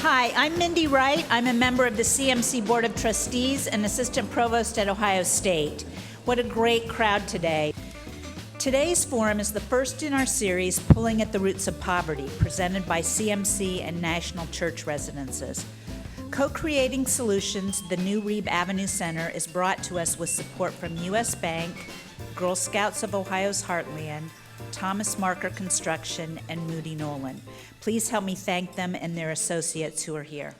Hi, I'm Mindy Wright. I'm a member of the CMC Board of Trustees and Assistant Provost at Ohio State. What a great crowd today. Today's forum is the first in our series, Pulling at the Roots of Poverty, presented by CMC and National Church Residences. Co-creating solutions, the new Reeb Avenue Center is brought to us with support from U.S. Bank, Girl Scouts of Ohio's Heartland, Thomas Marker Construction, and Moody Nolan. Please help me thank them and their associates who are here.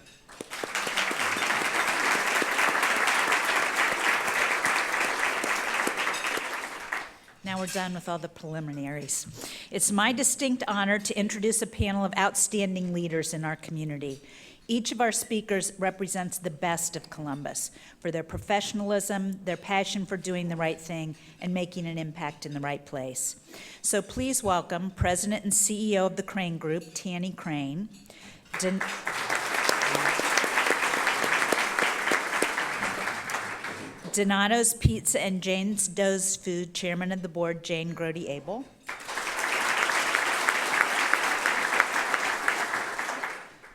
Now we're done with all the preliminaries. It's my distinct honor to introduce a panel of outstanding leaders in our community. Each of our speakers represents the best of Columbus for their professionalism, their passion for doing the right thing, and making an impact in the right place. So please welcome President and CEO of the Crane Group, Tanny Crane, Donato's Pizza and Jane's Doe's Food Chairman of the Board, Jane Grody-Abel.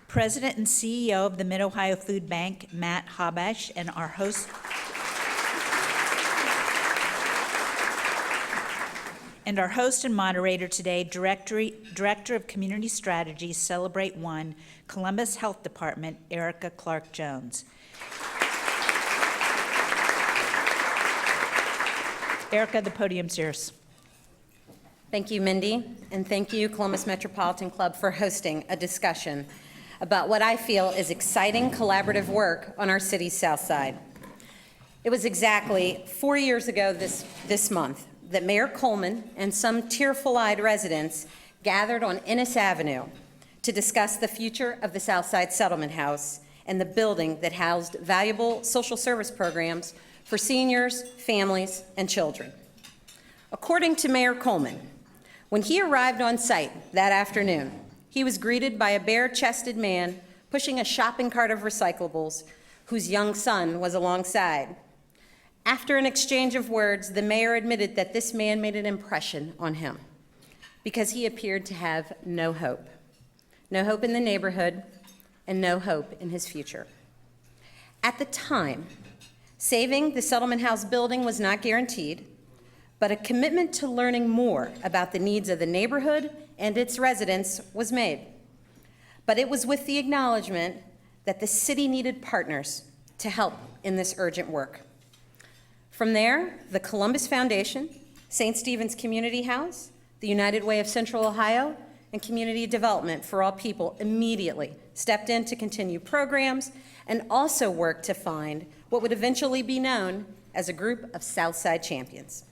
President and CEO of the Mid-Ohio Food Bank, Matt Habash, and our host, and moderator today, Director of Community Strategies, Celebrate One, Columbus Health Department, Erica Clark-Jones. Erica, the podium's yours. Thank you, Mindy, and thank you, Columbus Metropolitan Club, for hosting a discussion about what I feel is exciting collaborative work on our city's south side. It was exactly 4 years ago this month that Mayor Coleman and some tearful-eyed residents gathered on Innis Avenue to discuss the future of the Southside Settlement House and the building that housed valuable social service programs for seniors, families, and children. According to Mayor Coleman, when he arrived on site that afternoon, he was greeted by a bare-chested man pushing a shopping cart of recyclables whose young son was alongside. After an exchange of words, the mayor admitted that this man made an impression on him because he appeared to have no hope. No hope in the neighborhood and no hope in his future. At the time, saving the Settlement House building was not guaranteed, but a commitment to learning more about the needs of the neighborhood and its residents was made. But it was with the acknowledgement that the city needed partners to help in this urgent work. From there, the Columbus Foundation, St. Stephen's Community House, the United Way of Central Ohio, and Community Development for All People immediately stepped in to continue programs and also worked to find what would eventually be known as a group of Southside champions.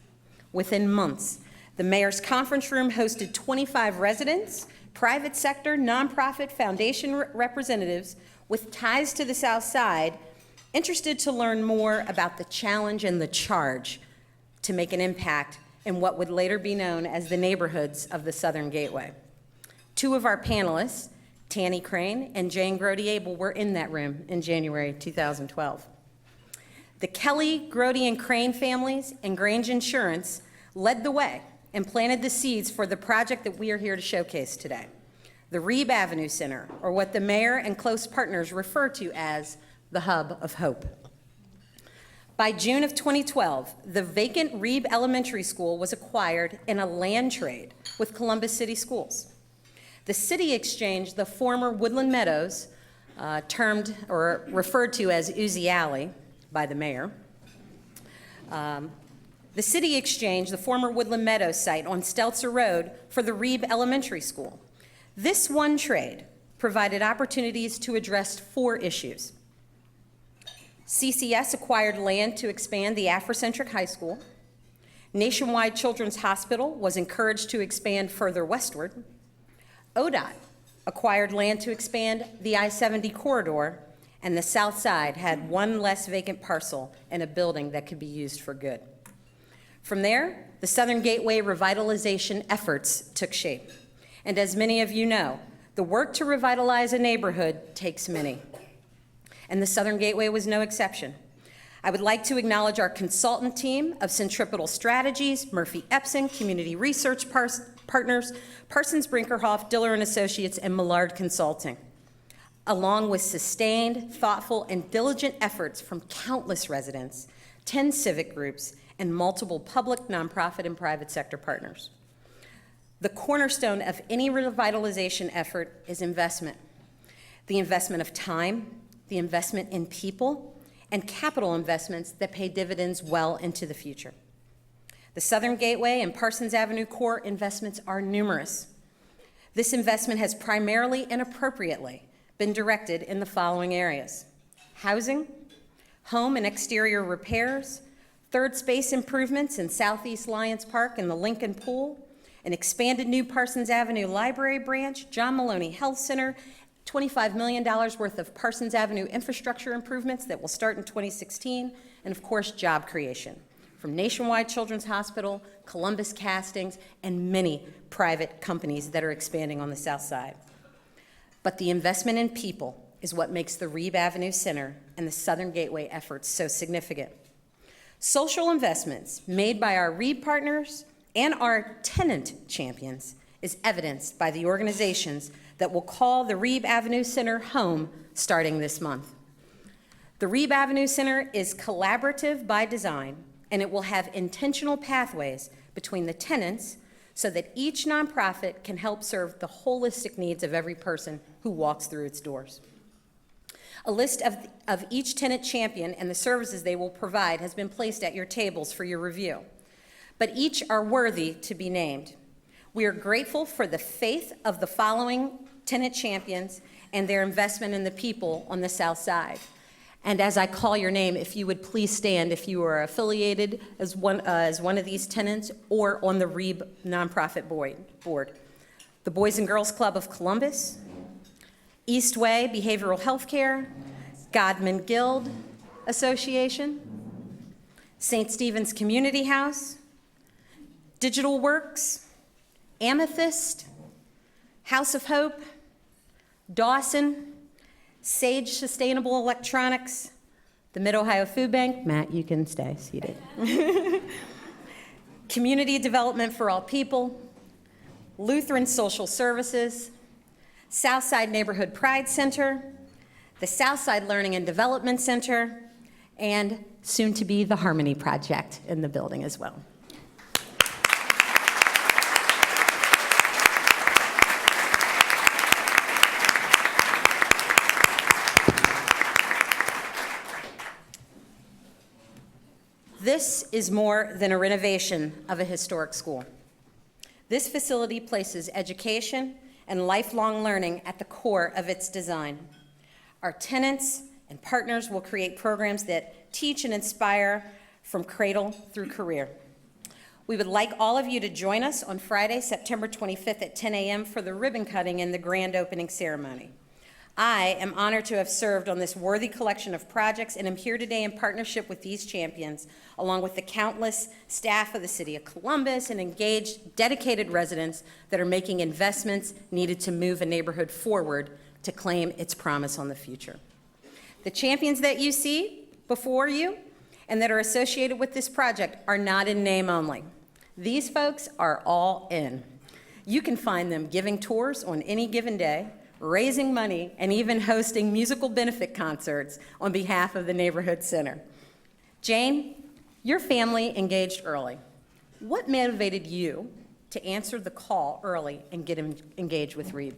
Within months, the mayor's conference room hosted 25 residents, private sector, nonprofit, foundation representatives with ties to the South Side, interested to learn more about the challenge and the charge to make an impact in what would later be known as the neighborhoods of the Southern Gateway. Two of our panelists, Tanny Crane and Jane Grody-Abel, were in that room in January 2012. The Kelly, Grody, and Crane families and Grange Insurance led the way and planted the seeds for the project that we are here to showcase today, the Reeb Avenue Center, or what the mayor and close partners refer to as the Hub of Hope. By June of 2012, the vacant Reeb Elementary School was acquired in a land trade with Columbus City Schools. The city exchanged the former Woodland Meadows, termed or referred to as Uzi Alley by the mayor. The city exchanged the former Woodland Meadows site on Stelzer Road for the Reeb Elementary School. This one trade provided opportunities to address 4 issues. CCS acquired land to expand the Afrocentric High School. Nationwide Children's Hospital was encouraged to expand further westward. ODOT acquired land to expand the I-70 corridor, and the South Side had one less vacant parcel and a building that could be used for good. From there, the Southern Gateway revitalization efforts took shape. And as many of you know, the work to revitalize a neighborhood takes many. And the Southern Gateway was no exception. I would like to acknowledge our consultant team of Centripetal Strategies, Murphy Epson, Community Research Partners, Parsons Brinkerhoff, Diller & Associates, and Millard Consulting. along with sustained, thoughtful, and diligent efforts from countless residents, 10 civic groups, and multiple public, nonprofit, and private sector partners. The cornerstone of any revitalization effort is investment. The investment of time, the investment in people, and capital investments that pay dividends well into the future. The Southern Gateway and Parsons Avenue core investments are numerous. This investment has primarily and appropriately been directed in the following areas: housing, home and exterior repairs, third space improvements in Southeast Lions Park and the Lincoln Pool, an expanded new Parsons Avenue Library branch, John Maloney Health Center, $25 million worth of Parsons Avenue infrastructure improvements that will start in 2016, and of course, job creation from Nationwide Children's Hospital, Columbus Castings, and many private companies that are expanding on the South Side. But the investment in people is what makes the Reeb Avenue Center and the Southern Gateway efforts so significant. Social investments made by our Reeb partners and our tenant champions is evidenced by the organizations that will call the Reeb Avenue Center home starting this month. The Reeb Avenue Center is collaborative by design, and it will have intentional pathways between the tenants so that each nonprofit can help serve the holistic needs of every person who walks through its doors. A list of each tenant champion and the services they will provide has been placed at your tables for your review, but each are worthy to be named. We are grateful for the faith of the following tenant champions and their investment in the people on the South Side. And as I call your name, if you would please stand if you are affiliated as one of these tenants or on the Reeb nonprofit board. The Boys and Girls Club of Columbus, Eastway Behavioral Health Care, Godman Guild Association, St. Stephen's Community House, Digital Works, Amethyst, House of Hope, Dawson, Sage Sustainable Electronics, the Mid-Ohio Food Bank. Matt, you can stay seated. Community Development for All People, Lutheran Social Services, Southside Neighborhood Pride Center, the Southside Learning and Development Center, and soon to be the Harmony Project in the building as well. This is more than a renovation of a historic school. This facility places education and lifelong learning at the core of its design. Our tenants and partners will create programs that teach and inspire from cradle through career. We would like all of you to join us on Friday, September 25th at 10 a.m. for the ribbon cutting and the grand opening ceremony. I am honored to have served on this worthy collection of projects and am here today in partnership with these champions, along with the countless staff of the City of Columbus and engaged, dedicated residents that are making investments needed to move a neighborhood forward to claim its promise on the future. The champions that you see before you and that are associated with this project are not in name only. These folks are all in. You can find them giving tours on any given day, raising money, and even hosting musical benefit concerts on behalf of the neighborhood center. Jane, your family engaged early. What motivated you to answer the call early and get engaged with Reeb?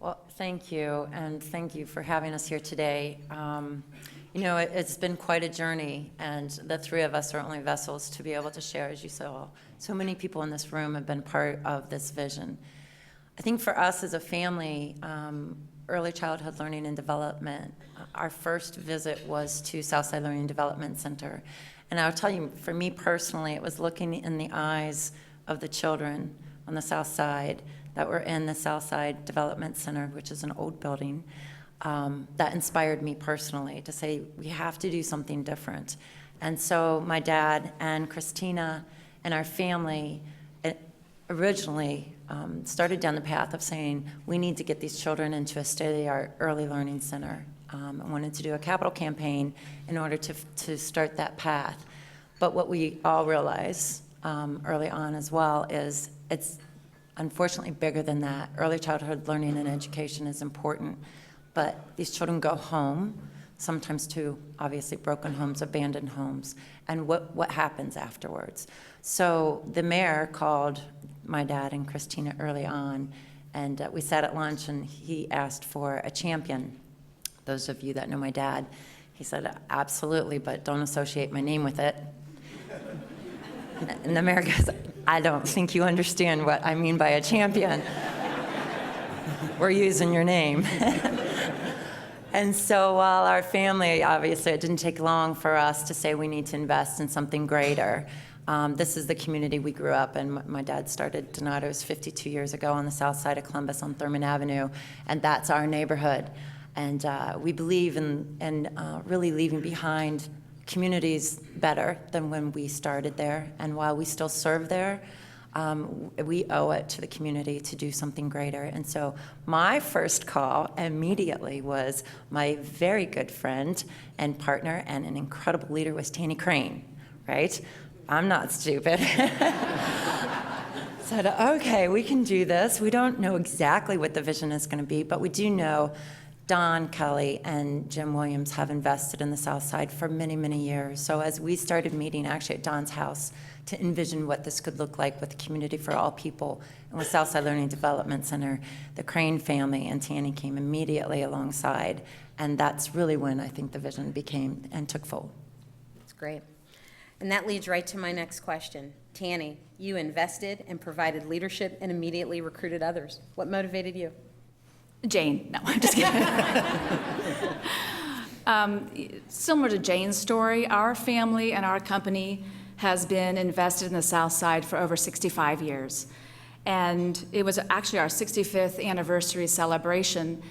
Well, thank you, and thank you for having us here today. You know, it's been quite a journey, and the three of us are only vessels to be able to share, as you saw. So many people in this room have been part of this vision. I think for us as a family, early childhood learning and development, our first visit was to Southside Learning and Development Center. And I'll tell you, for me personally, it was looking in the eyes of the children on the South Side that were in the Southside Development Center, which is an old building, that inspired me personally to say, we have to do something different. And so my dad and Christina and our family originally started down the path of saying, we need to get these children into a state-of-the-art early learning center. I wanted to do a capital campaign in order to start that path. But what we all realize early on as well is it's unfortunately bigger than that. Early childhood learning and education is important, but these children go home, sometimes to obviously broken homes, abandoned homes, and what happens afterwards. So the mayor called my dad and Christina early on, and we sat at lunch, and he asked for a champion. Those of you that know my dad, he said, absolutely, but don't associate my name with it. And the mayor goes, I don't think you understand what I mean by a champion. We're using your name. And so while our family, obviously, it didn't take long for us to say we need to invest in something greater. This is the community we grew up in. My dad started Donato's 52 years ago on the south side of Columbus on Thurman Avenue, and that's our neighborhood. And we believe in really leaving behind communities better than when we started there. And while we still serve there, we owe it to the community to do something greater. And so my first call immediately was my very good friend and partner and an incredible leader was Tanny Crane, right? I'm not stupid. Said, okay, we can do this. We don't know exactly what the vision is going to be, but we do know Don Kelly and Jim Williams have invested in the South Side for many, many years. So as we started meeting actually at Don's house to envision what this could look like with the Community for All People and with Southside Learning Development Center, the Crane family and Tanny came immediately alongside. And that's really when I think the vision became and took full. That's great. And that leads right to my next question. Tanny, you invested and provided leadership and immediately recruited others. What motivated you? Jane. No, I'm just kidding. Similar to Jane's story, our family and our company has been invested in the South Side for over 65 years. And it was actually our 65th anniversary celebration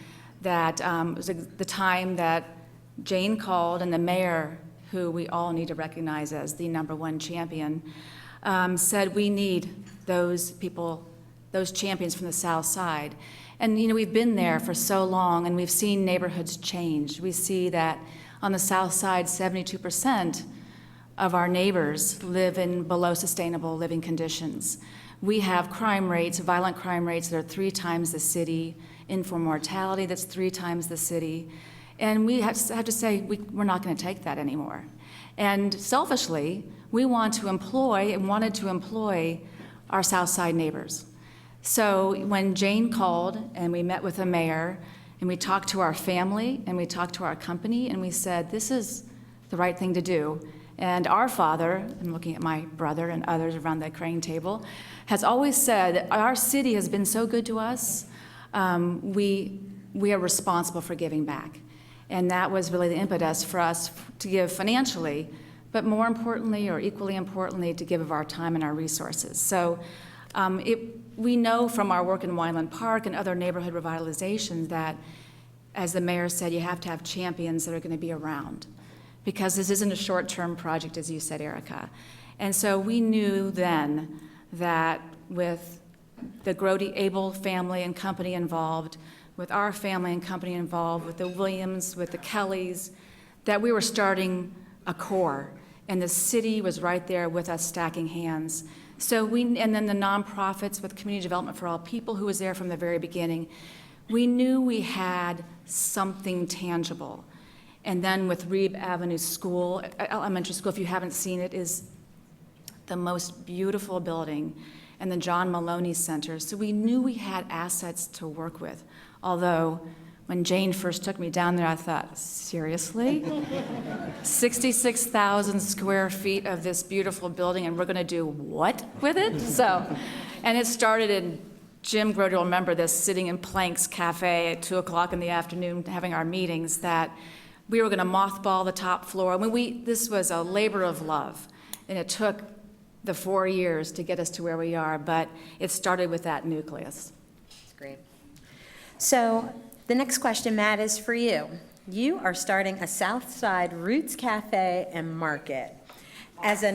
that was the time that Jane called, and the mayor, who we all need to recognize as the #1 champion, said we need those people, those champions from the South Side. And you know, we've been there for so long, and we've seen neighborhoods change. We see that on the South Side, 72% of our neighbors live in below sustainable living conditions. We have crime rates, violent crime rates that are 3 times the city, infant mortality that's 3 times the city. And we have to say, we're not going to take that anymore. And selfishly, we want to employ and wanted to employ our South Side neighbors. So when Jane called and we met with the mayor and we talked to our family and we talked to our company and we said, this is the right thing to do. And our father, I'm looking at my brother and others around the Crane table, has always said, our city has been so good to us, we are responsible for giving back. And that was really the impetus for us to give financially, but more importantly, or equally importantly, to give of our time and our resources. So we know from our work in Wineland Park and other neighborhood revitalizations that, as the mayor said, you have to have champions that are going to be around, because this isn't a short-term project, as you said, Erica. And so we knew then that with the Grody-Abel family and company involved, with our family and company involved, with the Williams, with the Kellys, that we were starting a core, and the city was right there with us stacking hands. So and then the nonprofits with Community Development for All People, who was there from the very beginning, we knew we had something tangible. And then with Reeb Avenue School, elementary school, if you haven't seen it, is the most beautiful building, and the John Maloney Center. So we knew we had assets to work with. Although, when Jane first took me down there, I thought, seriously? 66,000 square feet of this beautiful building, and we're gonna do what with it? So, and it started in, Jim Grody will remember this, sitting in Planck's Cafe at 2 o'clock in the afternoon, having our meetings, that we were gonna mothball the top floor. I mean, this was a labor of love, and it took the 4 years to get us to where we are, but it started with that nucleus. That's great. So the next question, Matt, is for you. You are starting a South Side Roots Cafe and Market. As a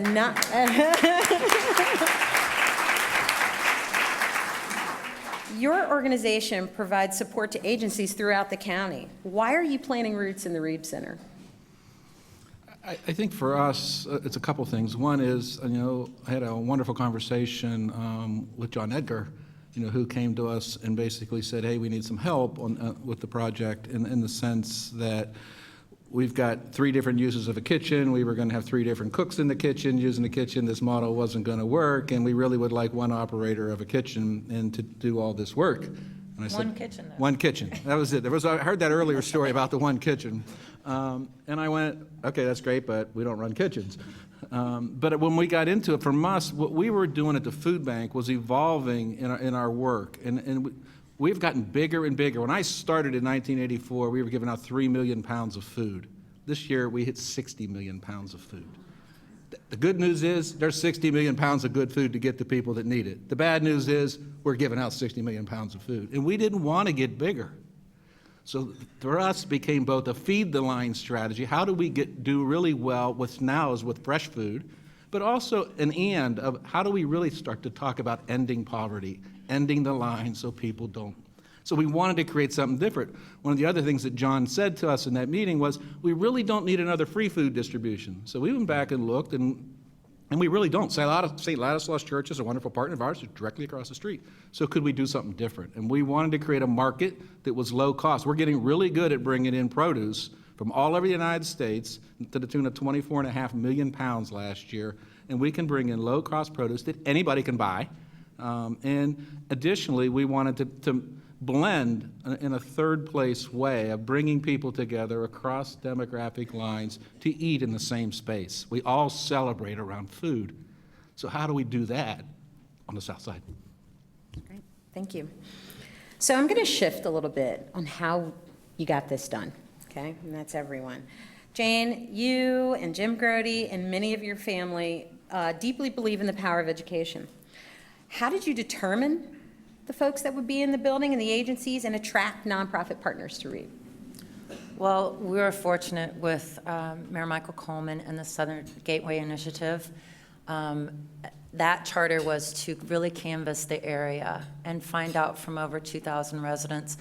Your organization provides support to agencies throughout the county. Why are you planting roots in the Reeb Center? I think for us, it's a couple things. One is, I had a wonderful conversation with John Edgar, who came to us and basically said, hey, we need some help with the project in the sense that we've got 3 different uses of a kitchen. We were going to have 3 different cooks in the kitchen, using the kitchen. This model wasn't going to work, and we really would like one operator of a kitchen and to do all this work. And I said, One kitchen, though. One kitchen. That was it. I heard that earlier story about the one kitchen. And I went, okay, that's great, but we don't run kitchens. But when we got into it, from us, what we were doing at the food bank was evolving in our work. And we've gotten bigger and bigger. When I started in 1984, we were giving out 3 million pounds of food. This year, we hit 60 million pounds of food. The good news is there's 60 million pounds of good food to get to people that need it. The bad news is we're giving out 60 million pounds of food. And we didn't want to get bigger. So for us, it became both a feed the line strategy. How do we do really well with fresh food, but also an and of how do we really start to talk about ending poverty, ending the line so people don't. So we wanted to create something different. One of the other things that John said to us in that meeting was, we really don't need another free food distribution. So we went back and looked, and we really don't. St. Ladislaus Church is a wonderful partner of ours, it's directly across the street. So could we do something different? And we wanted to create a market that was low cost. We're getting really good at bringing in produce from all over the United States to the tune of 24.5 million pounds last year. And we can bring in low-cost produce that anybody can buy. And additionally, we wanted to blend in a third-place way of bringing people together across demographic lines to eat in the same space. We all celebrate around food. So how do we do that on the South Side? Great, thank you. So I'm going to shift a little bit on how you got this done, okay? And that's everyone. Jane, you and Jim Grody and many of your family deeply believe in the power of education. How did you determine the folks that would be in the building and the agencies and attract nonprofit partners to Reeb? Well, we were fortunate with Mayor Michael Coleman and the Southern Gateway Initiative. That charter was to really canvass the area and find out from over 2,000 residents,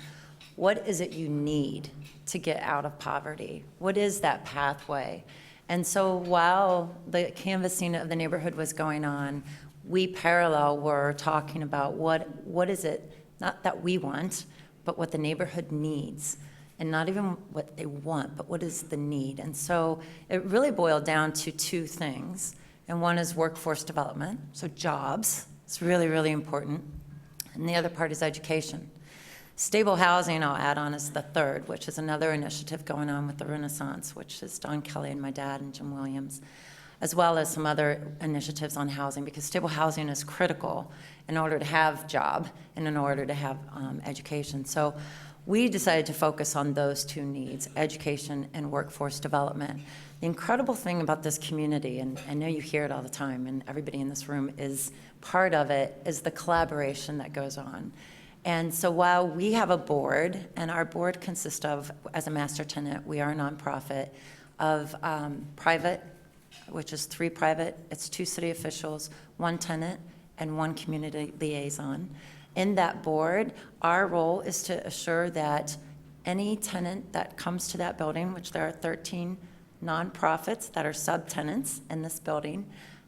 what is it you need to get out of poverty? What is that pathway? And so while the canvassing of the neighborhood was going on, we parallel were talking about what is it, not that we want, but what the neighborhood needs. And not even what they want, but what is the need. And so it really boiled down to 2 things. And one is workforce development, so jobs. It's really, really important. And the other part is education. Stable housing, I'll add on, is the third, which is another initiative going on with the Renaissance, which is Don Kelly and my dad and Jim Williams, as well as some other initiatives on housing, because stable housing is critical in order to have job and in order to have education. So we decided to focus on those 2 needs, education and workforce development. The incredible thing about this community, and I know you hear it all the time, and everybody in this room is part of it, is the collaboration that goes on. And so while we have a board, and our board consists of, as a master tenant, we are a nonprofit, of private, which is 3 private, it's 2 city officials, 1 tenant, and 1 community liaison. In that board, our role is to assure that any tenant that comes to that building, which there are 13 nonprofits that are subtenants in this building,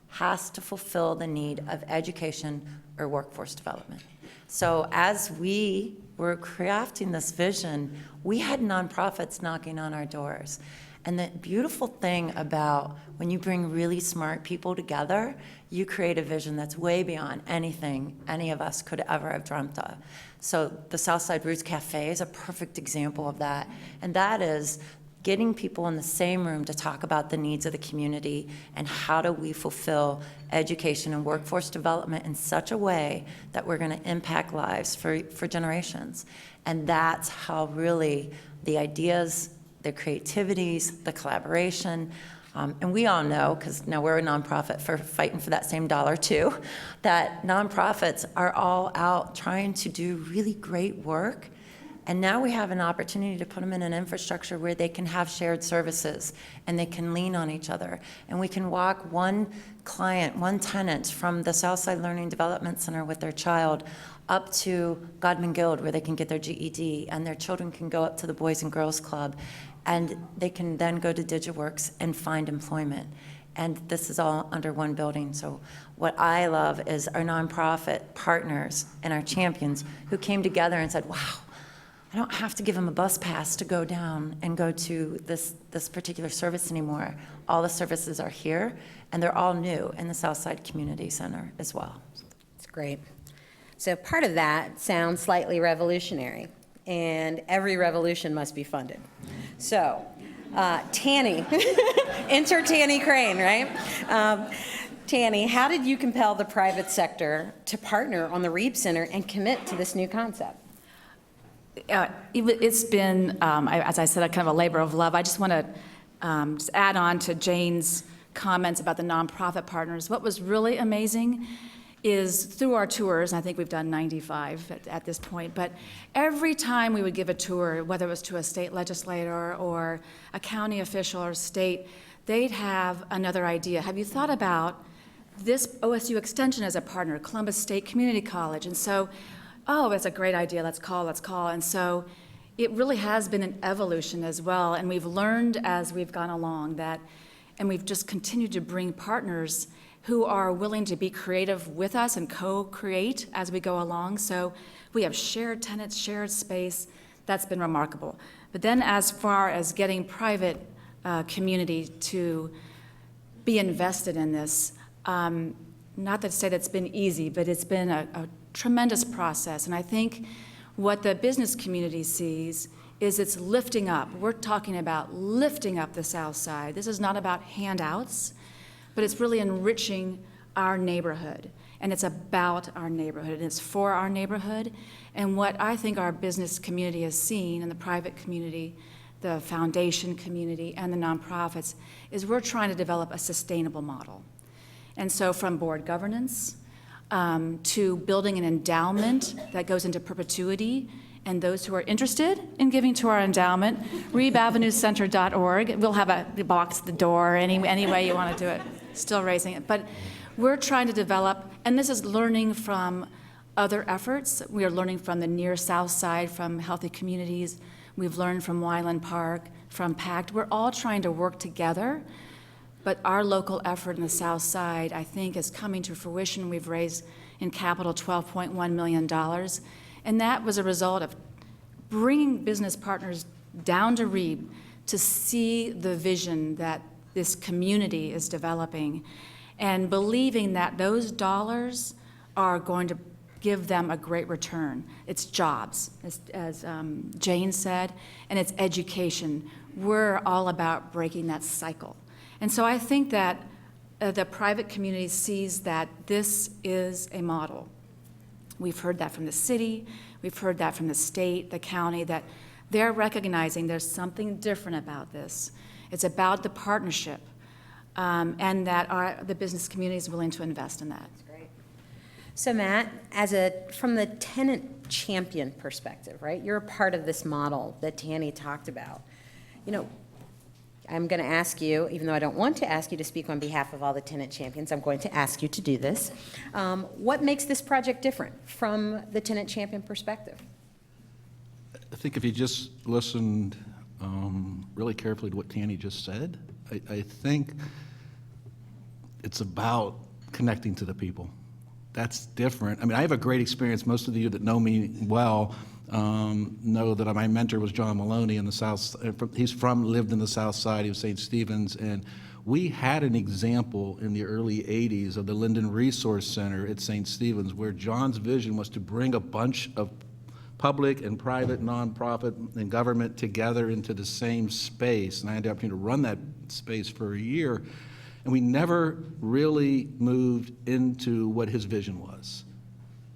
has to fulfill the need of education or workforce development. So as we were crafting this vision, we had nonprofits knocking on our doors. And the beautiful thing about when you bring really smart people together, you create a vision that's way beyond anything any of us could ever have dreamt of. So the Southside Roots Cafe is a perfect example of that. And that is getting people in the same room to talk about the needs of the community and how do we fulfill education and workforce development in such a way that we're going to impact lives for generations. And that's how really the ideas, the creativities, the collaboration, and we all know, because now we're a nonprofit for fighting for that same dollar too, that nonprofits are all out trying to do really great work. And now we have an opportunity to put them in an infrastructure where they can have shared services and they can lean on each other. And we can walk one client, one tenant from the Southside Learning Development Center with their child up to Godman Guild where they can get their GED, and their children can go up to the Boys and Girls Club, and they can then go to DigiWorks and find employment. And this is all under one building. So what I love is our nonprofit partners and our champions who came together and said, wow, I don't have to give them a bus pass to go down and go to this particular service anymore. All the services are here, and they're all new in the Southside Community Center as well. It's great. So part of that sounds slightly revolutionary, and every revolution must be funded. So, Tanny, enter Tanny Crane, right? Tanny, how did you compel the private sector to partner on the Reeb Center and commit to this new concept? It's been, as I said, a kind of a labor of love. I just want to just add on to Jane's comments about the nonprofit partners. What was really amazing is through our tours, and I think we've done 95 at this point, but every time we would give a tour, whether it was to a state legislator or a county official or state, they'd have another idea. Have you thought about this OSU Extension as a partner, Columbus State Community College? And so, oh, that's a great idea, let's call. And so it really has been an evolution as well, and we've learned as we've gone along that, and we've just continued to bring partners who are willing to be creative with us and co-create as we go along. So we have shared tenants, shared space. That's been remarkable. But then as far as getting private community to be invested in this, not to say that's been easy, but it's been a tremendous process. And I think what the business community sees is it's lifting up. We're talking about lifting up the South Side. This is not about handouts, but it's really enriching our neighborhood. And it's about our neighborhood, and it's for our neighborhood. And what I think our business community has seen, and the private community, the foundation community, and the nonprofits, is we're trying to develop a sustainable model. And so from board governance to building an endowment that goes into perpetuity, and those who are interested in giving to our endowment, reebavenuecenter.org. We'll have a box at the door any way you want to do it. Still raising it. But we're trying to develop, and this is learning from other efforts. We are learning from the near South Side, from Healthy Communities. We've learned from Wyland Park, from PACT. We're all trying to work together, but our local effort in the South Side, I think, is coming to fruition. We've raised in capital $12.1 million. And that was a result of bringing business partners down to Reeb to see the vision that this community is developing and believing that those dollars are going to give them a great return. It's jobs, as Jane said, and it's education. We're all about breaking that cycle. And so I think that the private community sees that this is a model. We've heard that from the city, we've heard that from the state, the county, that they're recognizing there's something different about this. It's about the partnership, and that the business community is willing to invest in that. That's great. So Matt, from the tenant champion perspective, right? You're a part of this model that Tanny talked about. You know, I'm going to ask you, even though I don't want to ask you to speak on behalf of all the tenant champions, I'm going to ask you to do this. What makes this project different from the tenant champion perspective? I think if you just listened really carefully to what Tanny just said, I think it's about connecting to the people. That's different. I mean, I have a great experience. Most of you that know me well know that my mentor was John Maloney in the South. Lived in the South Side. He was St. Stephen's, and we had an example in the early '80s of the Linden Resource Center at St. Stephen's, where John's vision was to bring a bunch of public and private, nonprofit, and government together into the same space. And I had the opportunity to run that space for a year, and we never really moved into what his vision was.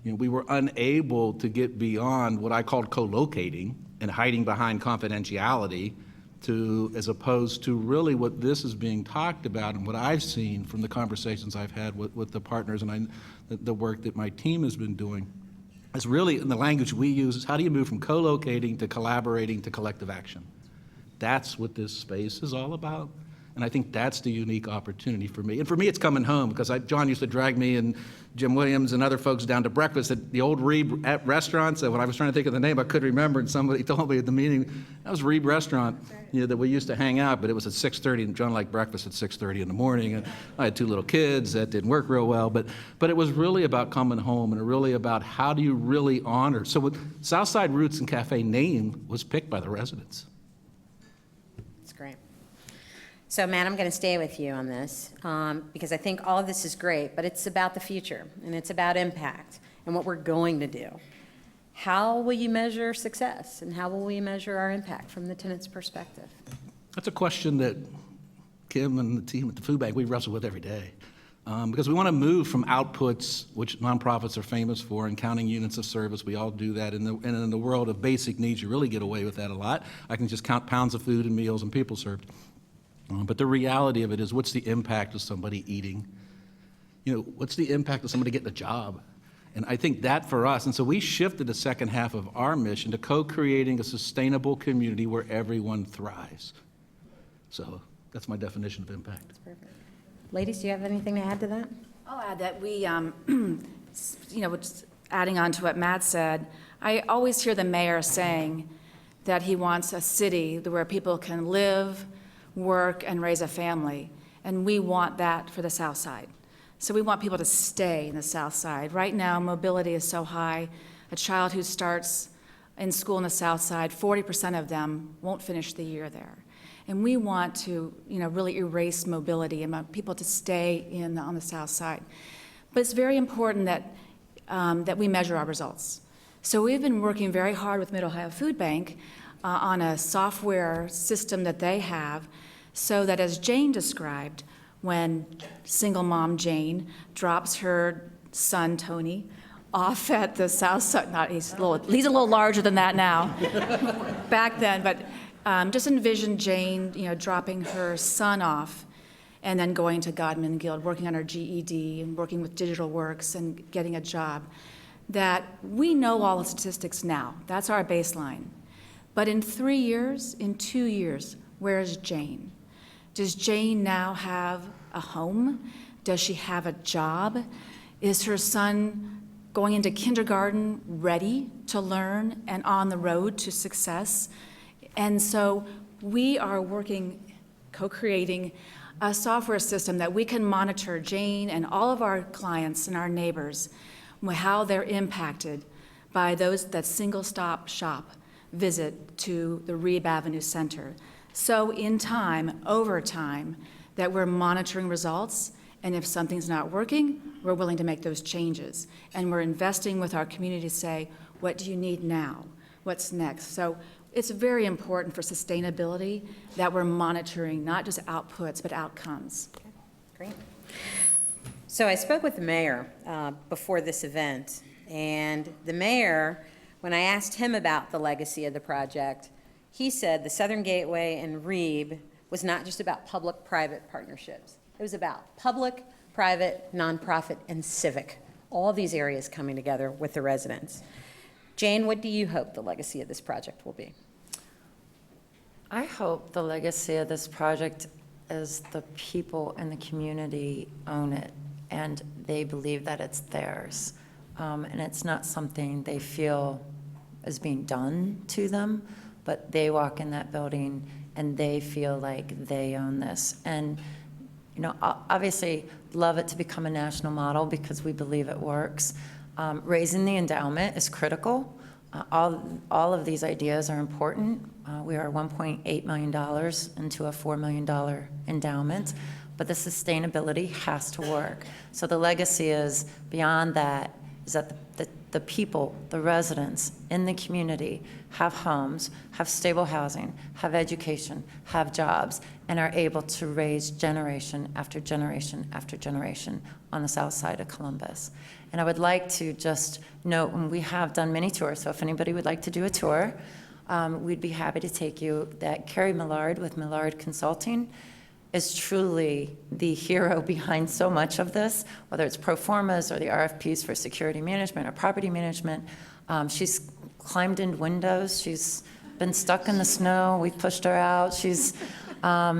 You know, we were unable to get beyond what I called co-locating and hiding behind confidentiality as opposed to really what this is being talked about and what I've seen from the conversations I've had with the partners and the work that my team has been doing. It's really, in the language we use, is how do you move from co-locating to collaborating to collective action? That's what this space is all about. And I think that's the unique opportunity for me. And for me, it's coming home, because John used to drag me and Jim Williams and other folks down to breakfast at the old Reeb restaurant. So when I was trying to think of the name, I couldn't remember, and somebody told me at the meeting, that was Reeb restaurant, that we used to hang out, but it was at 6:30, and John liked breakfast at 6:30 in the morning. And I had 2 little kids. That didn't work real well. But it was really about coming home, and really about how do you really honor. So with Southside Roots and Cafe name was picked by the residents. That's great. So, Matt, I'm going to stay with you on this because I think all of this is great, but it's about the future, and it's about impact and what we're going to do. How will you measure success, and how will we measure our impact from the tenant's perspective? That's a question that Kim and the team at the food bank, we wrestle with every day. Because we want to move from outputs, which nonprofits are famous for, and counting units of service. We all do that. And in the world of basic needs, you really get away with that a lot. I can just count pounds of food and meals and people served. But the reality of it is, what's the impact of somebody eating? What's the impact of somebody getting a job? And I think that for us, and so we shifted the second half of our mission to co-creating a sustainable community where everyone thrives. So that's my definition of impact. That's perfect. Ladies, do you have anything to add to that? I'll add that we, just adding on to what Matt said, I always hear the mayor saying that he wants a city where people can live, work, and raise a family. And we want that for the South Side. So we want people to stay in the South Side. Right now, mobility is so high. A child who starts in school in the South Side, 40% of them won't finish the year there. And we want to, really erase mobility and want people to stay on the South Side. But it's very important that we measure our results. So we've been working very hard with Mid-Ohio Food Bank on a software system that they have, so that, as Jane described, when single mom Jane drops her son Tony off at the South Side, he's a little larger than that now, back then, but just envision Jane, dropping her son off and then going to Godman Guild, working on her GED and working with Digital Works and getting a job. That we know all the statistics now. That's our baseline. But in 3 years, in 2 years, where is Jane? Does Jane now have a home? Does she have a job? Is her son going into kindergarten ready to learn and on the road to success? And so we are working, co-creating a software system that we can monitor Jane and all of our clients and our neighbors, how they're impacted by that single-stop shop visit to the Reeb Avenue Center. So in time, over time, that we're monitoring results, and if something's not working, we're willing to make those changes. And we're investing with our community to say, what do you need now? What's next? So it's very important for sustainability that we're monitoring not just outputs, but outcomes. Okay, great. So I spoke with the mayor before this event, and the mayor, when I asked him about the legacy of the project, he said the Southern Gateway and Reeb was not just about public-private partnerships. It was about public, private, nonprofit, and civic, all these areas coming together with the residents. Jane, what do you hope the legacy of this project will be? I hope the legacy of this project is the people in the community own it, and they believe that it's theirs. And it's not something they feel is being done to them, but they walk in that building and they feel like they own this. And, obviously love it to become a national model because we believe it works. Raising the endowment is critical. All of these ideas are important. We are $1.8 million into a $4 million endowment, but the sustainability has to work. So the legacy is beyond that, is that the people, the residents in the community have homes, have stable housing, have education, have jobs, and are able to raise generation after generation after generation on the south side of Columbus. And I would like to just note, when we have done many tours, so if anybody would like to do a tour, we'd be happy to take you, that Carrie Millard with Millard Consulting is truly the hero behind so much of this, whether it's pro formas or the RFPs for security management or property management. She's climbed in windows. She's been stuck in the snow. We've pushed her out. She's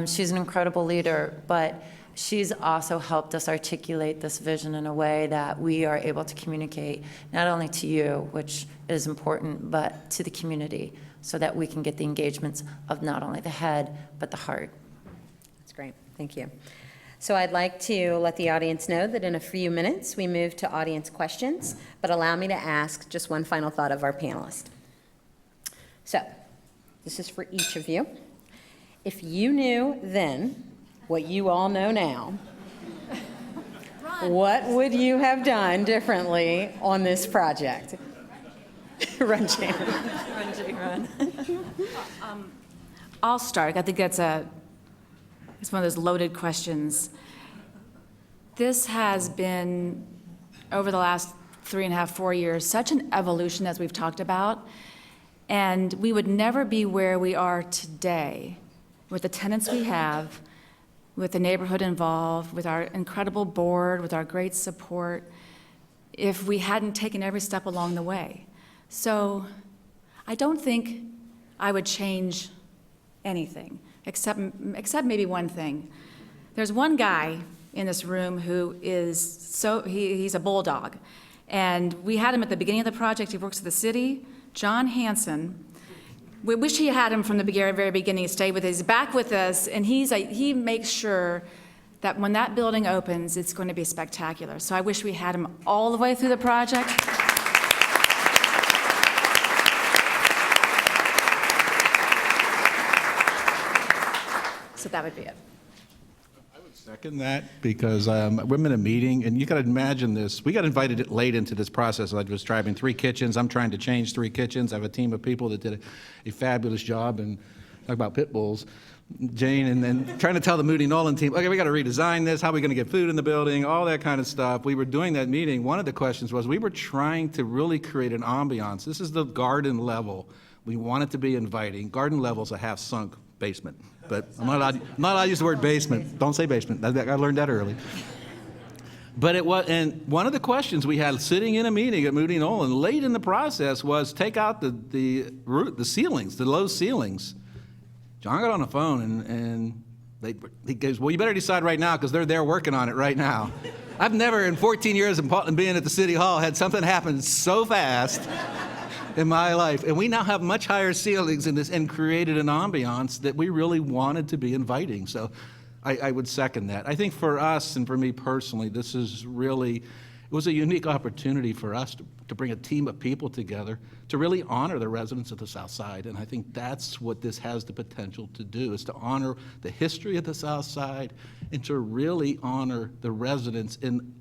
She's an incredible leader, but she's also helped us articulate this vision in a way that we are able to communicate not only to you, which is important, but to the community, so that we can get the engagements of not only the head, but the heart. That's great. Thank you. So I'd like to let the audience know that in a few minutes we move to audience questions, but allow me to ask just one final thought of our panelists. So this is for each of you. If you knew then what you all know now, what would you have done differently on this project? Run, Jane. Run, Jane, run. I'll start. I think it's one of those loaded questions. This has been, over the last 3.5, 4 years, such an evolution as we've talked about, and we would never be where we are today with the tenants we have, with the neighborhood involved, with our incredible board, with our great support, if we hadn't taken every step along the way. So I don't think I would change anything, except maybe one thing. There's one guy in this room who is he's a bulldog. And we had him at the beginning of the project. He works for the city, John Hanson. We wish he had him from the very beginning, stayed with us. He's back with us, and he makes sure that when that building opens, it's going to be spectacular. So I wish we had him all the way through the project. So that would be it. Second that, because we're in a meeting, and you got to imagine this. We got invited late into this process. I was describing 3 kitchens. I'm trying to change 3 kitchens. I have a team of people that did a fabulous job, and talk about pit bulls. Jane, and then trying to tell the Moody Nolan team, okay, we got to redesign this. How are we going to get food in the building? All that kind of stuff. We were doing that meeting. One of the questions was we were trying to really create an ambiance. This is the garden level. We want it to be inviting. Garden level's a half-sunk basement. But I'm not allowed to use the word basement. Don't say basement. I learned that early. But it was, and one of the questions we had sitting in a meeting at Moody Nolan late in the process was take out the ceilings, the low ceilings. John got on the phone and he goes, well, you better decide right now because they're there working on it right now. I've never in 14 years in Portland being at the City Hall had something happen so fast in my life. And we now have much higher ceilings in this and created an ambiance that we really wanted to be inviting. So I would second that. I think for us and for me personally, this is really, it was a unique opportunity for us to bring a team of people together to really honor the residents of the South Side. And I think that's what this has the potential to do, is to honor the history of the South Side and to really honor the residents. And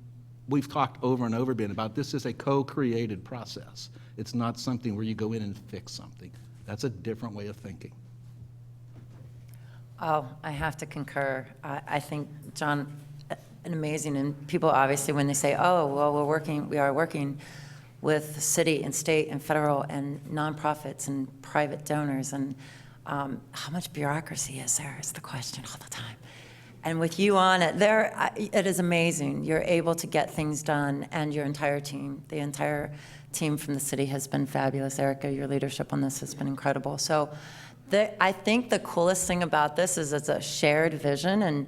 we've talked over and over again about this is a co-created process. It's not something where you go in and fix something. That's a different way of thinking. Oh, I have to concur. I think, John, an amazing, and people obviously when they say, oh, well, we are working with city and state and federal and nonprofits and private donors, and how much bureaucracy is there is the question all the time. And with you on it, it is amazing. You're able to get things done, and your entire team, the entire team from the city has been fabulous. Erica, your leadership on this has been incredible. So I think the coolest thing about this is it's a shared vision, and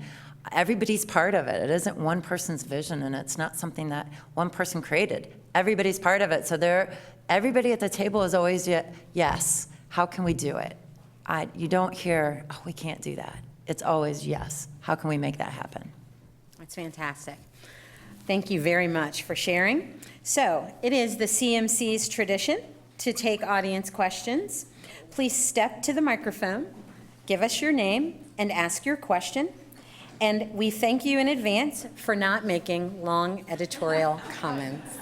everybody's part of it. It isn't one person's vision, and it's not something that one person created. Everybody's part of it. So everybody at the table is always, yes, how can we do it? You don't hear, oh, we can't do that. It's always, yes, how can we make that happen? That's fantastic. Thank you very much for sharing. So it is the CMC's tradition to take audience questions. Please step to the microphone, give us your name, and ask your question. And we thank you in advance for not making long editorial comments.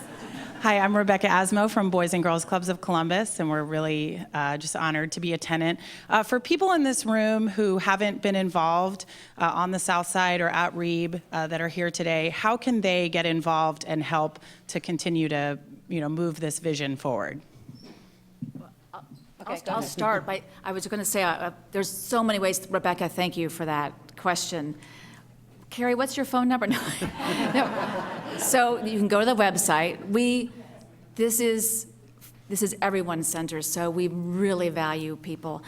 Hi, I'm Rebecca Asmo from Boys and Girls Clubs of Columbus, and we're really just honored to be a tenant. For people in this room who haven't been involved on the South Side or at Reeb that are here today, how can they get involved and help to continue to, move this vision forward? I'll start by, I was going to say, there's so many ways. Rebecca, thank you for that question. Carrie, what's your phone number? No. No. So you can go to the website. This is everyone's center, so we really value people.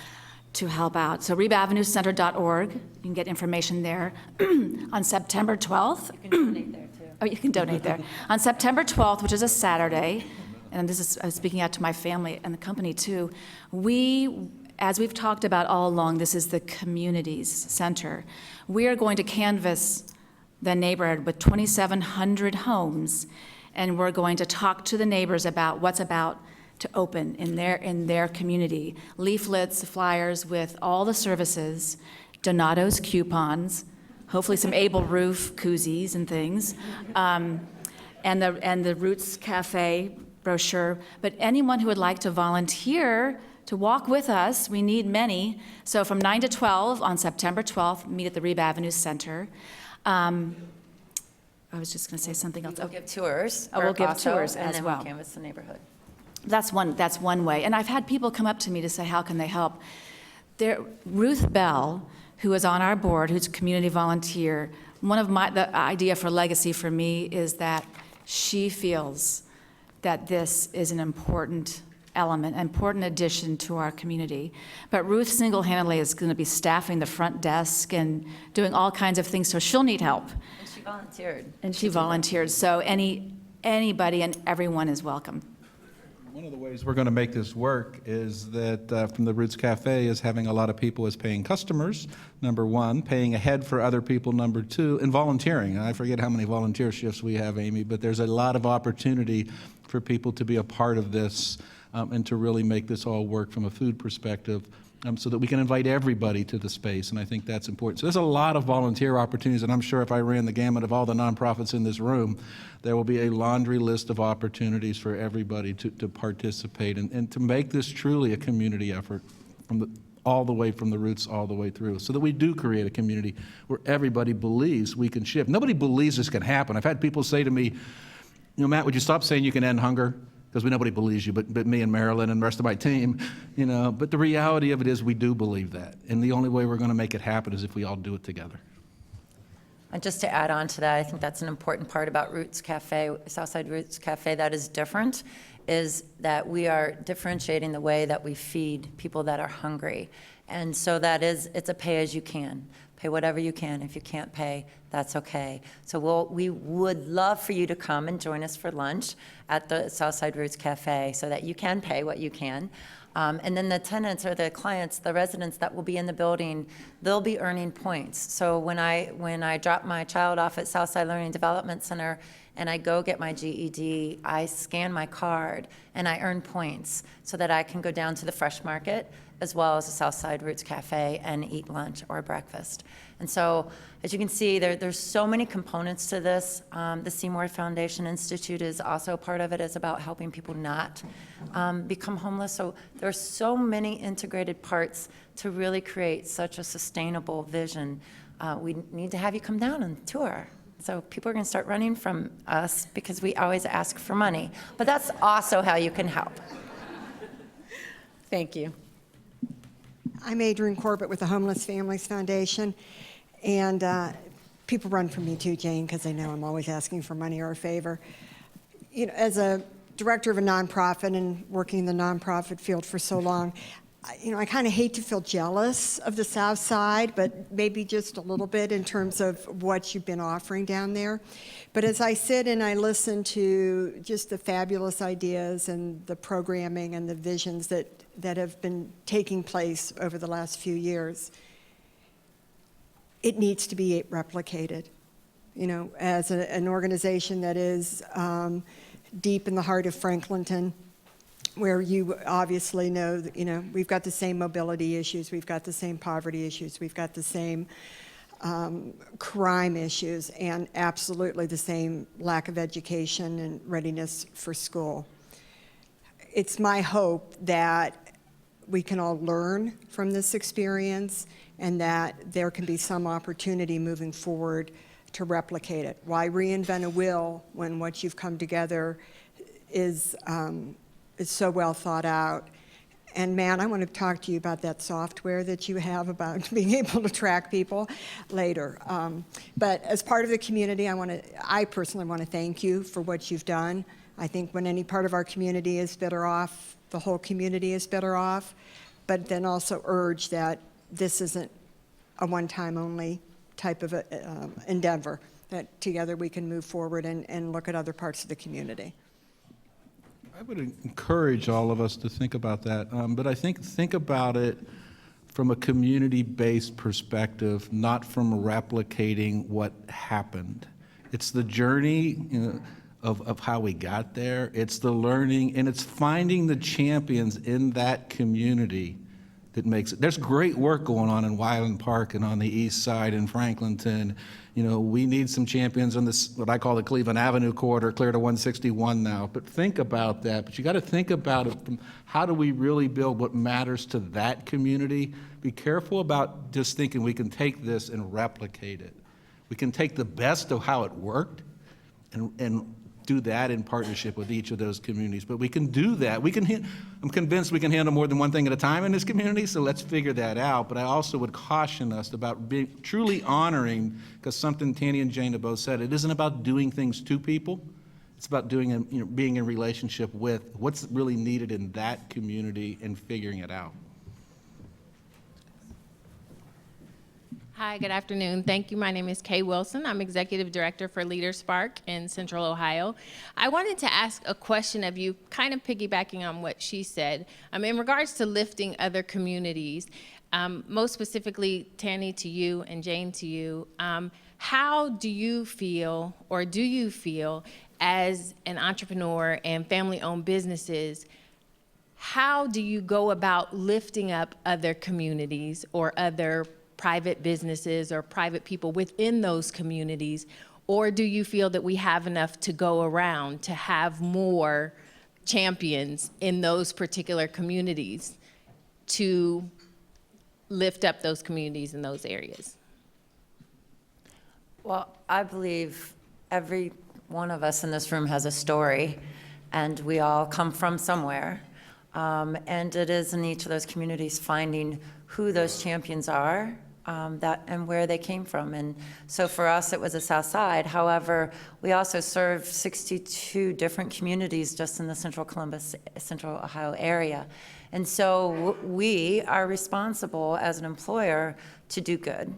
to help out. So reebavenuecenter.org, you can get information there. On September 12th. You can donate there, too. Oh, you can donate there. On September 12th, which is a Saturday, and this is, I was speaking out to my family and the company too, as we've talked about all along, this is the community's center. We are going to canvass the neighborhood with 2,700 homes, and we're going to talk to the neighbors about what's about to open in their community. Leaflets, flyers with all the services, Donato's coupons, hopefully some Able Roof koozies and things, and the Roots Cafe brochure. But anyone who would like to volunteer to walk with us, we need many. So from 9 to 12 on September 12th, meet at the Reeb Avenue Center. I was just going to say something else. We'll give tours. Oh, we'll give also, tours and as then well. we'll canvass the neighborhood. That's one way. And I've had people come up to me to say, how can they help? Ruth Bell, who is on our board, who's a community volunteer, the idea for legacy for me is that she feels that this is an important element, an important addition to our community. But Ruth single-handedly is going to be staffing the front desk and doing all kinds of things, so she'll need help. And she volunteered. And she volunteered, so anybody and everyone is welcome. One of the ways we're going to make this work is that from the Roots Cafe is having a lot of people as paying customers, number one, paying ahead for other people, number two, and volunteering. I forget how many volunteer shifts we have, Amy, but there's a lot of opportunity for people to be a part of this and to really make this all work from a food perspective so that we can invite everybody to the space, and I think that's important. So there's a lot of volunteer opportunities, and I'm sure if I ran the gamut of all the nonprofits in this room, there will be a laundry list of opportunities for everybody to participate and to make this truly a community effort all the way from the roots all the way through, so that we do create a community where everybody believes we can shift. Nobody believes this can happen. I've had people say to me, Matt, would you stop saying you can end hunger? Because nobody believes you, but me and Marilyn and the rest of my team, But the reality of it is we do believe that. And the only way we're going to make it happen is if we all do it together. And just to add on to that, I think that's an important part about Roots Cafe, Southside Roots Cafe that is different, is that we are differentiating the way that we feed people that are hungry. And so it's a pay as you can. Pay whatever you can. If you can't pay, that's okay. So we would love for you to come and join us for lunch at the Southside Roots Cafe so that you can pay what you can. And then the tenants or the clients, the residents that will be in the building, they'll be earning points. So when I drop my child off at Southside Learning Development Center and I go get my GED, I scan my card and I earn points so that I can go down to the Fresh Market as well as the Southside Roots Cafe and eat lunch or breakfast. And so, as you can see, there's so many components to this. The Seymour Foundation Institute is also part of it. It's about helping people not become homeless. So there are so many integrated parts to really create such a sustainable vision. We need to have you come down and tour. So people are going to start running from us because we always ask for money. But that's also how you can help. Thank you. I'm Adrienne Corbett with the Homeless Families Foundation, and people run from me too, Jane, because they know I'm always asking for money or a favor. As a director of a nonprofit and working in the nonprofit field for so long, I kind of hate to feel jealous of the South Side, but maybe just a little bit in terms of what you've been offering down there. But as I sit and I listen to just the fabulous ideas and the programming and the visions that have been taking place over the last few years, it needs to be replicated. As an organization that is deep in the heart of Franklinton, where you obviously know that, we've got the same mobility issues, we've got the same poverty issues, we've got the same crime issues, and absolutely the same lack of education and readiness for school. It's my hope that we can all learn from this experience and that there can be some opportunity moving forward to replicate it. Why reinvent a wheel when what you've come together is so well thought out? And Matt, I want to talk to you about that software that you have about being able to track people later. But as part of the community, I personally want to thank you for what you've done. I think when any part of our community is better off, the whole community is better off. but then also urge that this isn't a one-time only type of endeavor, that together we can move forward and look at other parts of the community. I would encourage all of us to think about that, but I think about it from a community-based perspective, not from replicating what happened. It's the journey, of how we got there. It's the learning, and it's finding the champions in that community that makes it. There's great work going on in Wyland Park and on the east side in Franklinton. We need some champions on this, what I call the Cleveland Avenue corridor, clear to 161 now. But think about that. But you got to think about it from how do we really build what matters to that community? Be careful about just thinking we can take this and replicate it. We can take the best of how it worked and do that in partnership with each of those communities. But we can do that. I'm convinced we can handle more than one thing at a time in this community, so let's figure that out. But I also would caution us about being truly honoring, because something Tanny and Jane have both said, it isn't about doing things to people. It's about doing, being in relationship with what's really needed in that community and figuring it out. Hi, good afternoon. Thank you. My name is Kay Wilson. I'm Executive Director for Leaders Spark in Central Ohio. I wanted to ask a question of you, kind of piggybacking on what she said. In regards to lifting other communities, most specifically, Tanny, to you, and Jane, to you, how do you feel, or do you feel, as an entrepreneur and family-owned businesses, how do you go about lifting up other communities or other private businesses or private people within those communities? Or do you feel that we have enough to go around to have more champions in those particular communities to lift up those communities in those areas? Well, I believe every one of us in this room has a story, and we all come from somewhere. And it is in each of those communities finding who those champions are, and where they came from. And so for us, it was the South Side. However, we also serve 62 different communities just in the Central Ohio area. And so we are responsible as an employer to do good.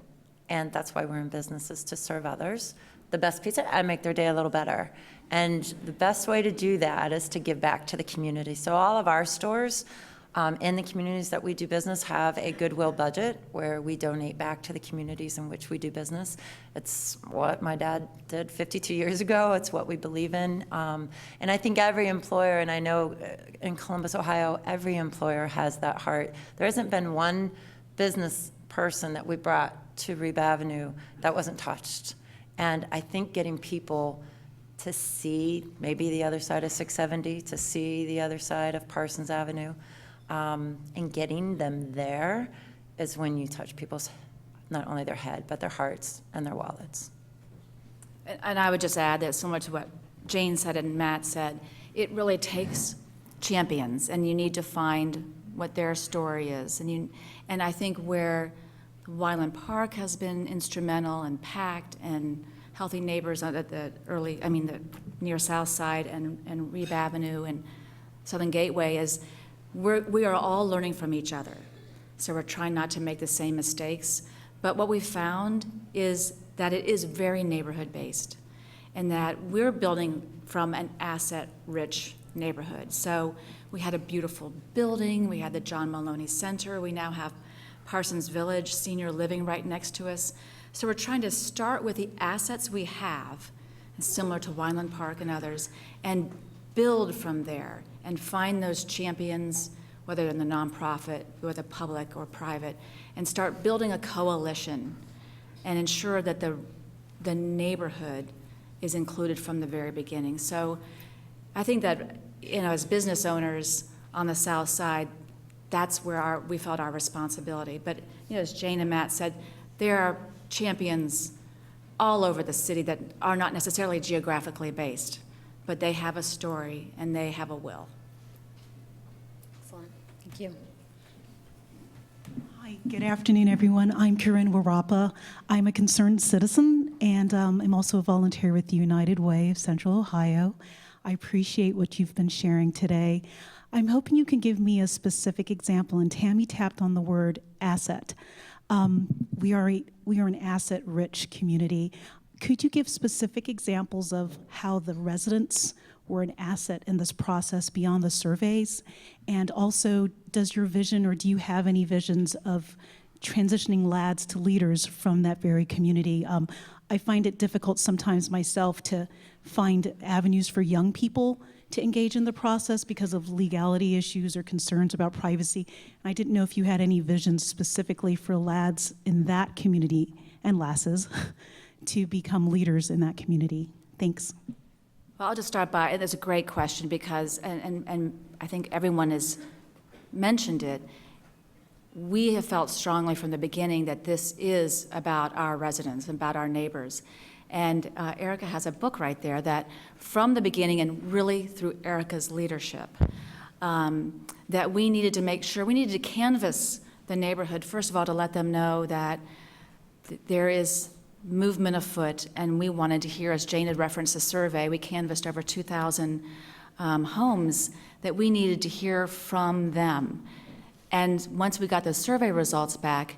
And that's why we're in business, is to serve others the best pizza and make their day a little better. And the best way to do that is to give back to the community. So all of our stores in the communities that we do business have a goodwill budget where we donate back to the communities in which we do business. It's what my dad did 52 years ago. It's what we believe in. And I think every employer, and I know in Columbus, Ohio, every employer has that heart. There hasn't been one business person that we brought to Reeb Avenue that wasn't touched. And I think getting people to see maybe the other side of 670, to see the other side of Parsons Avenue, and getting them there is when you touch people's, not only their head, but their hearts and their wallets. And I would just add that, similar to what Jane said and Matt said, it really takes champions, and you need to find what their story is. And I think where Wyland Park has been instrumental and packed, and Healthy Neighbors at the near South Side and Reeb Avenue and Southern Gateway, is we are all learning from each other. So we're trying not to make the same mistakes. But what we found is that it is very neighborhood-based, and that we're building from an asset-rich neighborhood. So we had a beautiful building. We had the John Maloney Center. We now have Parsons Village Senior Living right next to us. So we're trying to start with the assets we have, similar to Wyland Park and others, and build from there and find those champions, whether in the nonprofit, whether public or private, and start building a coalition and ensure that the neighborhood is included from the very beginning. So I think that, as business owners on the South Side, that's where we felt our responsibility. But as Jane and Matt said, there are champions all over the city that are not necessarily geographically based, but they have a story and they have a will. Excellent. Thank you. Hi, good afternoon, everyone. I'm Karen Warapa. I'm a concerned citizen, and I'm also a volunteer with the United Way of Central Ohio. I appreciate what you've been sharing today. I'm hoping you can give me a specific example, and Tammy tapped on the word asset. We are an asset-rich community. Could you give specific examples of how the residents were an asset in this process beyond the surveys? And also, does your vision, or do you have any visions of transitioning lads to leaders from that very community? I find it difficult sometimes myself to find avenues for young people to engage in the process because of legality issues or concerns about privacy. I didn't know if you had any visions specifically for lads in that community, and lasses, to become leaders in that community. Thanks. Well, I'll just start by, and it's a great question because, and I think everyone has mentioned it, we have felt strongly from the beginning that this is about our residents, about our neighbors. And Erica has a book right there that from the beginning and really through Erica's leadership, that we needed to make sure, we needed to canvass the neighborhood, first of all, to let them know that there is movement afoot, and we wanted to hear, as Jane had referenced the survey, we canvassed over 2,000 homes, that we needed to hear from them. And once we got the survey results back,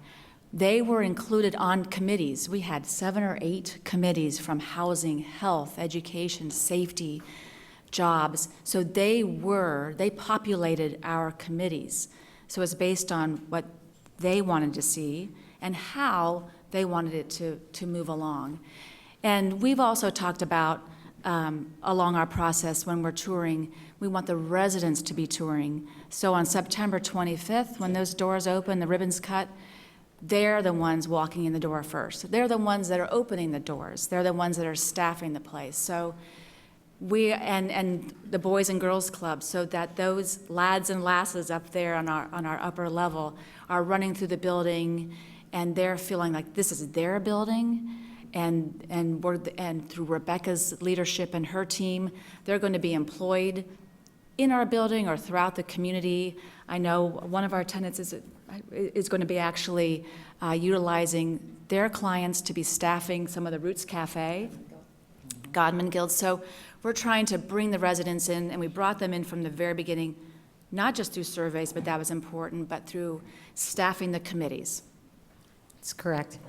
they were included on committees. We had 7 or 8 committees from housing, health, education, safety, jobs. So they populated our committees. So it's based on what they wanted to see and how they wanted it to move along. And we've also talked about, along our process when we're touring, we want the residents to be touring. So on September 25th, when those doors open, the ribbons cut, they're the ones walking in the door first. They're the ones that are opening the doors. They're the ones that are staffing the place. So we, and the Boys and Girls Club, so that those lads and lasses up there on our upper level are running through the building, and they're feeling like this is their building. And through Rebecca's leadership and her team, they're going to be employed in our building or throughout the community. I know one of our tenants is going to be actually utilizing their clients to be staffing some of the Roots Cafe, Godman Guild. So we're trying to bring the residents in, and we brought them in from the very beginning, not just through surveys, but that was important, but through staffing the committees. That's correct.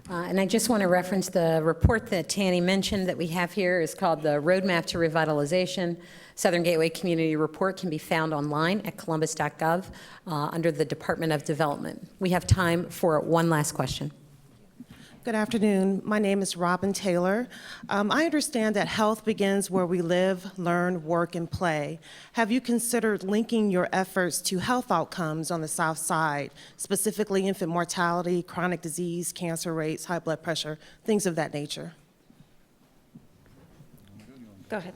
And I just want to reference the report that Tanny mentioned that we have here is called the Roadmap to Revitalization. Southern Gateway Community Report can be found online at columbus.gov under the Department of Development. We have time for one last question. Good afternoon. My name is Robin Taylor. I understand that health begins where we live, learn, work, and play. Have you considered linking your efforts to health outcomes on the South Side, specifically infant mortality, chronic disease, cancer rates, high blood pressure, things of that nature? Go ahead.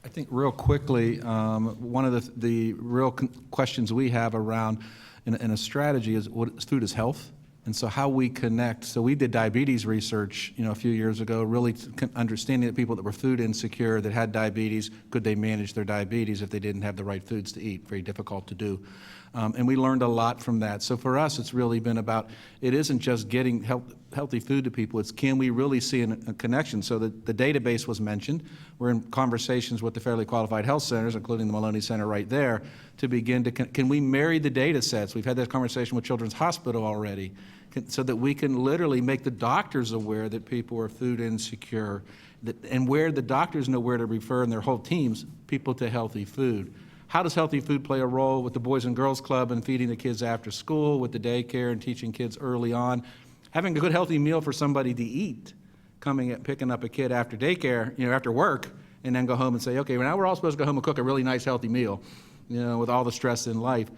I think real quickly, one of the real questions we have around in a strategy is what food is health. And so how we connect, so we did diabetes research, a few years ago, really understanding that people that were food insecure, that had diabetes, could they manage their diabetes if they didn't have the right foods to eat? Very difficult to do. And we learned a lot from that. So for us, it's really been about, it isn't just getting healthy food to people, it's can we really see a connection? So the database was mentioned. We're in conversations with the Fairly Qualified Health Centers, including the Maloney Center right there, to begin to, can we marry the data sets? We've had that conversation with Children's Hospital already, so that we can literally make the doctors aware that people are food insecure, and where the doctors know where to refer, and their whole teams, people to healthy food. How does healthy food play a role with the Boys and Girls Club and feeding the kids after school, with the daycare and teaching kids early on? Having a good healthy meal for somebody to eat, picking up a kid after daycare, after work, and then go home and say, okay, well, now we're all supposed to go home and cook a really nice healthy meal, with all the stress in life.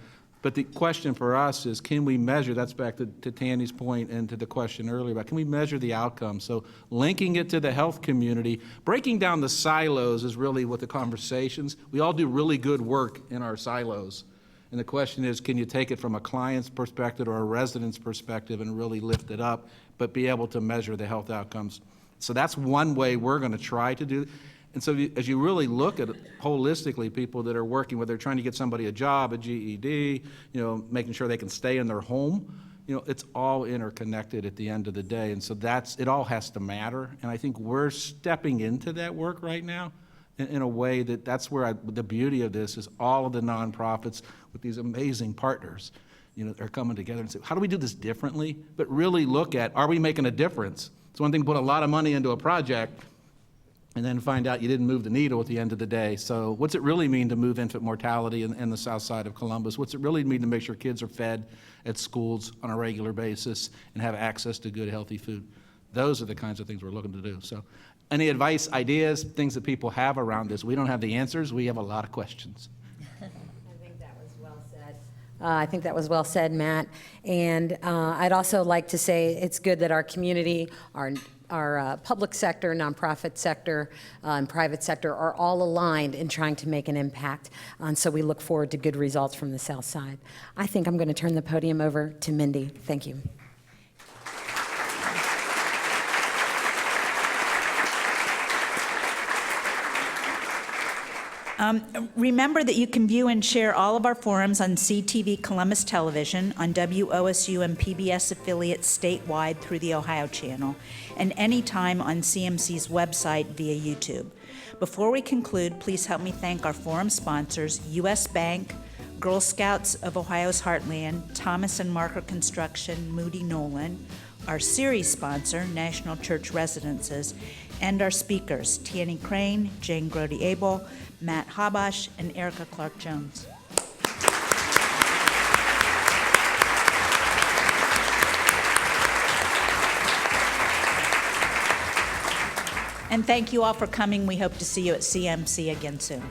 But the question for us is, can we measure, that's back to Tanny's point and to the question earlier about, can we measure the outcome? So linking it to the health community, breaking down the silos is really what the conversations, we all do really good work in our silos. And the question is, can you take it from a client's perspective or a resident's perspective and really lift it up, but be able to measure the health outcomes? So that's one way we're going to try to do. And so as you really look at it holistically, people that are working, whether they're trying to get somebody a job, a GED, making sure they can stay in their home, it's all interconnected at the end of the day. And so it all has to matter. And I think we're stepping into that work right now. in a way that's where the beauty of this is all of the nonprofits with these amazing partners, they're coming together and say, how do we do this differently? But really look at, are we making a difference? It's one thing to put a lot of money into a project and then find out you didn't move the needle at the end of the day. So what's it really mean to move infant mortality in the south side of Columbus? What's it really mean to make sure kids are fed at schools on a regular basis and have access to good, healthy food? Those are the kinds of things we're looking to do. So any advice, ideas, things that people have around this? We don't have the answers. We have a lot of questions. I think that was well said. I think that was well said, Matt. And I'd also like to say it's good that our community, our public sector, nonprofit sector, and private sector are all aligned in trying to make an impact. And so we look forward to good results from the South Side. I think I'm going to turn the podium over to Mindy. Thank you. Remember that you can view and share all of our forums on CTV Columbus Television, on WOSU and PBS affiliates statewide through the Ohio Channel, and anytime on CMC's website via YouTube. Before we conclude, please help me thank our forum sponsors, U.S. Bank, Girl Scouts of Ohio's Heartland, Thomas and Marker Construction, Moody Nolan, our series sponsor, National Church Residences, and our speakers, Tierney Crane, Jane Grody-Abel, Matt Habash, and Erica Clark-Jones. And thank you all for coming. We hope to see you at CMC again soon.